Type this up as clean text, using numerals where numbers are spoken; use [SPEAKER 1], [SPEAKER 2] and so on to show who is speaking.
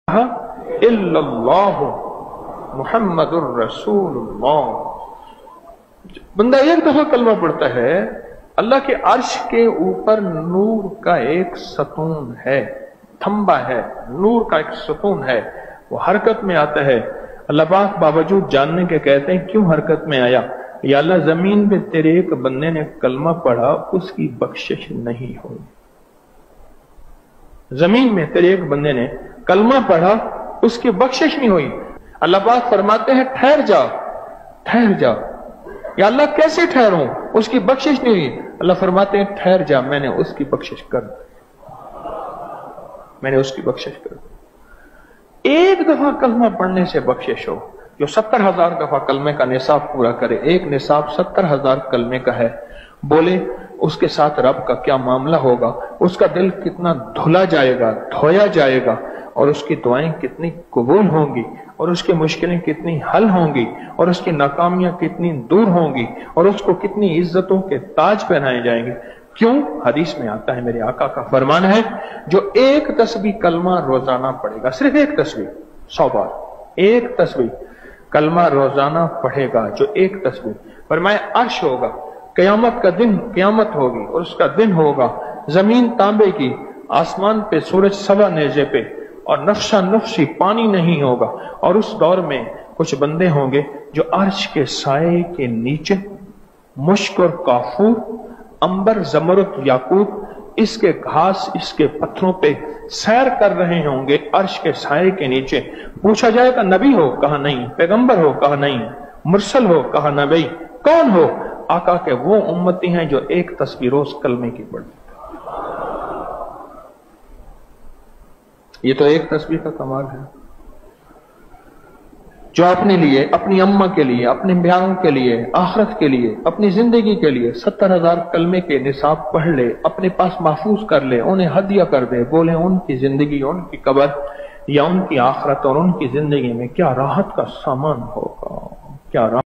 [SPEAKER 1] इल्लल्लाह मुहम्मदुर रसूलुल्लाह। बंदा एक दफा कलमा पढ़ता है, अल्लाह के अर्श के ऊपर नूर का एक सतून है, थंबा है, नूर का एक सतून है, वो हरकत में आता है। अल्लाह पाक बावजूद जानने के कहते हैं क्यों हरकत में आया? या अल्लाह जमीन पे तेरे एक बंदे ने कलमा पढ़ा, उसकी बख्शिश नहीं हुई। जमीन में तेरे एक बंदे ने कलमा पढ़ा, उसकी बख्शिश नहीं हुई। अल्लाह पाक फरमाते हैं ठहर जा, ठहर जा। या अल्लाह कैसे ठहरूं, उसकी बख्शिश नहीं हुई। अल्लाह फरमाते हैं ठहर जा, मैंने उसकी बख्शिश कर, मैंने उसकी बख्शिश कर। एक दफा कलमा पढ़ने से बख्शिश हो। जो 70,000 दफा कलमे का निसाब पूरा करे, एक निसाब 70,000 कलमे का है, बोले उसके साथ रब का क्या मामला होगा, उसका दिल कितना धुला जाएगा, धोया जाएगा, और उसकी दुआएं कितनी कबूल होंगी, और उसकी मुश्किलें कितनी हल होंगी, और उसकी नाकामियां कितनी दूर होंगी, और उसको कितनी इज्जतों के ताज पहनाए जाएंगे। क्यों? हदीस में आता है, मेरे आका का फरमान है, जो एक तस्बीह कलमा रोजाना पढ़ेगा, सिर्फ एक तस्बीह, 100 बार एक तस्बीह कलमा रोजाना पढ़ेगा, जो एक तस्बीह, फरमाया अर्श होगा, कयामत का दिन, कयामत होगी और उसका दिन होगा, जमीन तांबे की, आसमान पे सूरज सवा नेजे पे, और नफ्शा नफ्सी पानी नहीं होगा। और उस दौर में कुछ बंदे होंगे जो अर्श के साए के नीचे मुश्क और काफूर, अंबर, जमरुद, याकूत, इसके घास, इसके पत्थरों पे सैर कर रहे होंगे अर्श के साए के नीचे। पूछा जाएगा नबी हो? कहा नहीं। पैगंबर हो? कहा नहीं। मुरसल हो? कहा नबी। कौन हो? आका के वो उम्मती हैं जो एक तस्बीह रोज कलमे की पढ़ते। ये तो एक तस्बीह का कमाल है। जो अपने लिए, अपनी अम्मा के लिए, अपने प्यारों के लिए, आखिरत के लिए, अपनी जिंदगी के लिए 70,000 कलमे के निसाब पढ़ ले, अपने पास महफूज कर ले, उन्हें हदिया कर दे, बोले उनकी जिंदगी, उनकी कब्र या उनकी आखिरत और उनकी जिंदगी में क्या राहत का सामान होगा, क्या राहत।